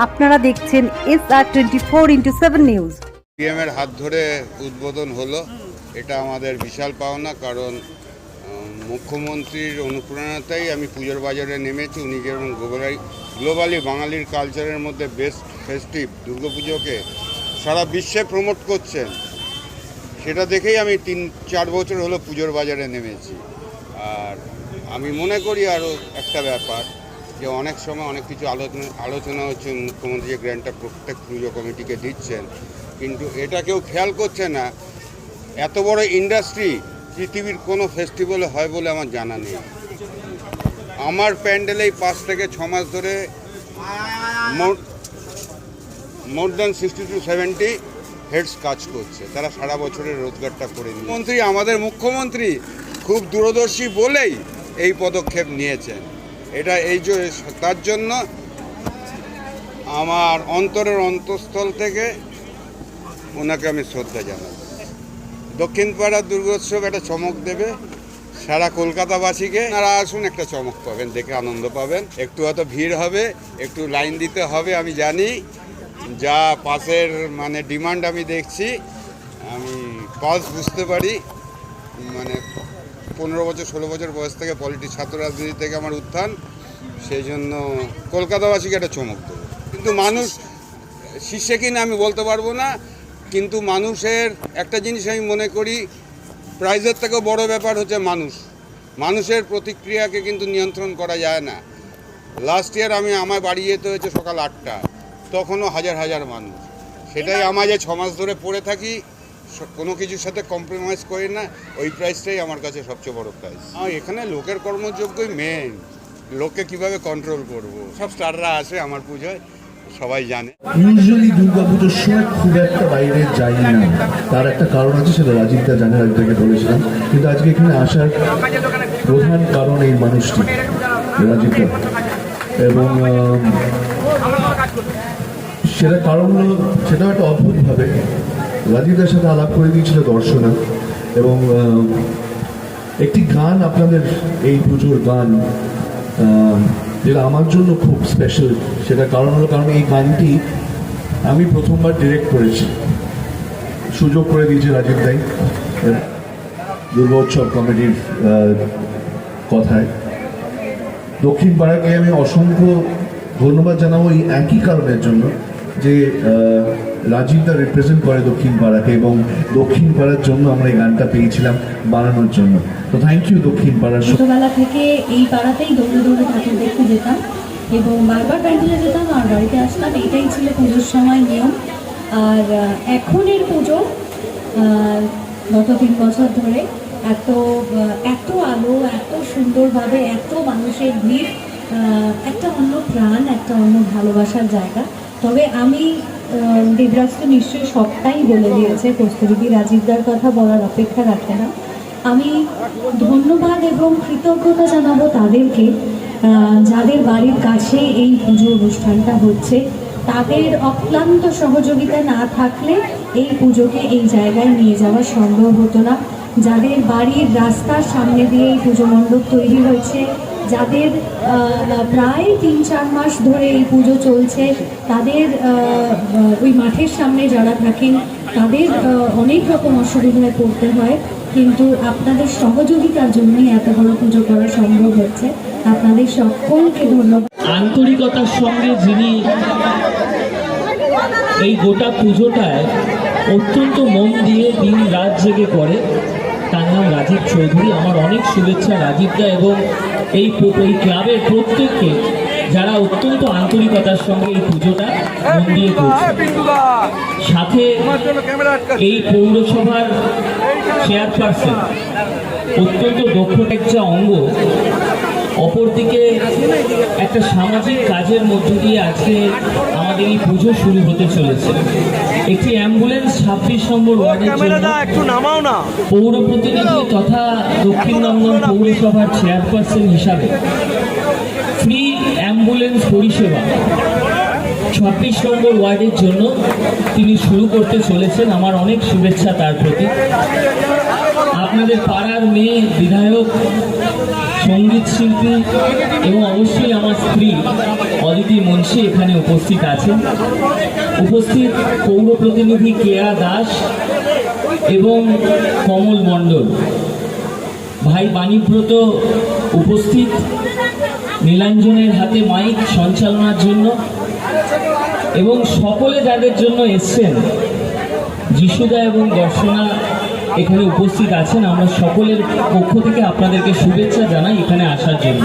আপনারা দেখছেন SR24x7 news. PM এর হাত ধরে উদ্বোধন হলো, এটা আমাদের বিশাল পাওনা। কারণ মুখ্যমন্ত্রীর অনুপ্রেরণাতেই আমি পুজোর বাজারে নেমেছি। উনি যেমন গ্লোবালি বাঙালির কালচারের মধ্যে বেস্ট ফেস্টিভ দুর্গাপুজোকে সারা বিশ্বে প্রমোট করছেন, সেটা দেখেই আমি 3-4 বছর হলো পুজোর বাজারে নেমেছি। আর আমি মনে করি আরও একটা ব্যাপার, যে অনেক সময় অনেক কিছু আলোচনা হচ্ছে, মুখ্যমন্ত্রী যে গ্র্যান্টটা প্রত্যেক পুজো কমিটিকে দিচ্ছেন, কিন্তু এটা কেউ খেয়াল করছে না। এত বড় ইন্ডাস্ট্রি পৃথিবীর কোনো ফেস্টিভ্যালে হয় বলে আমার জানা নেই। আমার প্যান্ডেলেই 5 থেকে 6 মাস ধরে মোর দ্যান 60 to 70 হেডস কাজ করছে, তারা সারা বছরের রোজগারটা করে নিয়ে। মন্ত্রী, আমাদের মুখ্যমন্ত্রী খুব দূরদর্শী বলেই এই পদক্ষেপ নিয়েছেন। এটা তার জন্য আমার অন্তরের অন্তঃস্থল থেকে ওনাকে আমি শ্রদ্ধা জানাই। দক্ষিণ পাড়ার দুর্গোৎসব একটা চমক দেবে সারা কলকাতাবাসীকে। আপনারা আসুন, একটা চমক পাবেন, দেখে আনন্দ পাবেন। একটু হয়তো ভিড় হবে, একটু লাইন দিতে হবে, আমি জানি। যা পাসের ডিমান্ড আমি দেখছি, আমি পাস বুঝতে পারি। 15 বছর 16 বছর বয়স থেকে ছাত্র রাজনীতি থেকে আমার উত্থান, সেই জন্য কলকাতাবাসীকে একটা চমক দেবে। কিন্তু মানুষ শীর্ষে কিনা আমি বলতে পারবো না, কিন্তু মানুষের একটা জিনিস আমি মনে করি, প্রাইজের থেকেও বড় ব্যাপার হচ্ছে মানুষের প্রতিক্রিয়াকে কিন্তু নিয়ন্ত্রণ করা যায় না। লাস্ট ইয়ার আমার বাড়ি যেতে হয়েছে সকাল 8টা, তখনও হাজার হাজার মানুষ। সেটাই আমার যে 6 মাস ধরে পড়ে থাকি, কোনো কিছুর সাথে কম্প্রোমাইজ করি না, ওই প্রাইসটাই আমার কাছে সবচেয়ে বড় প্রাইস। এখানে লোকের কর্মযোগ্যই মেন, লোককে কিভাবে কন্ট্রোল করব। সব স্টাররা আসে আমার পুজোয়, সবাই জানে। ইউজুয়ালি দুর্গাপুজোর সময় খুব একটা বাইরে যাই না, তার একটা কারণ আছে, সেটা রাজীবদা জানে, রাজীবদাকে বলেছিলাম। কিন্তু আজকে এখানে আসার প্রধান কারণ এই মানুষটি, রাজীবদা। এবং সেটা কারণ হলো, সেটাও একটা অদ্ভুতভাবে রাজীবদার সাথে আলাপ করে দিয়েছিল দর্শনা, এবং একটি গান, আপনাদের এই পুজোর গান, যেটা আমার জন্য খুব স্পেশাল। সেটা কারণ এই গানটি আমি প্রথমবার ডিরেক্ট করেছি, সুযোগ করে দিয়েছে রাজীব দাই দুর্গোৎসব কমিটির কথায়। দক্ষিণ পাড়াকে আমি অসংখ্য ধন্যবাদ জানাবো এই একই কারণের জন্য, যে রাজীবদা রিপ্রেজেন্ট করে দক্ষিণ পাড়াকে, এবং দক্ষিণ পাড়ার জন্য আমরা এই গানটা পেয়েছিলাম বানানোর জন্য। তো থ্যাংক ইউ দক্ষিণ পাড়ার। ছোটবেলা থেকে এই পাড়াতেই দৌড়ে দৌড়ে ঠাকুর দেখতে যেতাম, এবং বারবার প্যান্ডেলে যেতাম আর বাড়িতে আসতাম। এটাই ছিল পুজোর সময় নিয়ম। আর এখনের পুজো গত 3 বছর ধরে এত আলো, এত সুন্দরভাবে, এত মানুষের ভিড়, একটা অন্য প্রাণ, একটা অন্য ভালোবাসার জায়গা। তবে আমি দেবরাজ তো নিশ্চয়ই সবটাই বলে দিয়েছে, কস্তুরী রাজীবদার কথা বলার অপেক্ষা রাখে না। আমি ধন্যবাদ এবং কৃতজ্ঞতা জানাবো তাদেরকে, যাদের বাড়ির কাছে এই পুজো অনুষ্ঠানটা হচ্ছে। তাদের অক্লান্ত সহযোগিতা না থাকলে এই পুজোকে এই জায়গায় নিয়ে যাওয়া সম্ভব হতো না। যাদের বাড়ির রাস্তার সামনে দিয়ে এই পুজো মণ্ডপ তৈরি হয়েছে, যাদের প্রায় 3-4 মাস ধরে এই পুজো চলছে, তাদের ওই মাঠের সামনে যারা থাকেন, তাদের অনেক রকম অসুবিধায় পড়তে হয়, কিন্তু আপনাদের সহযোগিতার জন্যই এত বড় পুজো করা সম্ভব হচ্ছে। আপনাদের সকলকে ধন্যবাদ। আন্তরিকতার সঙ্গে যিনি এই গোটা পুজোটায় অত্যন্ত মন দিয়ে দিন রাত জেগে করে, তার নাম রাজীব চৌধুরী। আমার অনেক শুভেচ্ছা রাজীবদা এবং এই ক্লাবের প্রত্যেককে, যারা অত্যন্ত আন্তরিকতার সঙ্গে এই পুজোটা মন দিয়ে করছে। সাথে এই পৌরসভার চেয়ারপারসন, অত্যন্ত দক্ষ একটা অঙ্গ। অপরদিকে একটা সামাজিক কাজের মধ্য দিয়ে আজকে আমাদের এই পুজো শুরু হতে চলেছে। একটি অ্যাম্বুলেন্স 26 নম্বর ওয়ার্ডের জন্য পৌর প্রতিনিধি তথা দক্ষিণনন্দন পৌরসভার চেয়ারপারসন হিসাবে ফ্রি অ্যাম্বুলেন্স পরিষেবা 26 নম্বর ওয়ার্ডের জন্য তিনি শুরু করতে চলেছেন। আমার অনেক শুভেচ্ছা তার প্রতি। আপনাদের পাড়ার মেয়ে বিধায়ক সঙ্গীত শিল্পী এবং অবশ্যই আমার স্ত্রী অদিতি মুন্সি এখানে উপস্থিত আছেন। উপস্থিত পৌর প্রতিনিধি কেয়া দাস এবং কমল মণ্ডল, ভাই বাণীব্রত উপস্থিত নীলাঞ্জনের হাতে মাইক সঞ্চালনার জন্য, এবং সকলে যাদের জন্য এসছেন, যিশুদা এবং দর্শনা এখানে উপস্থিত আছেন। আমরা সকলের পক্ষ থেকে আপনাদেরকে শুভেচ্ছা জানাই এখানে আসার জন্য।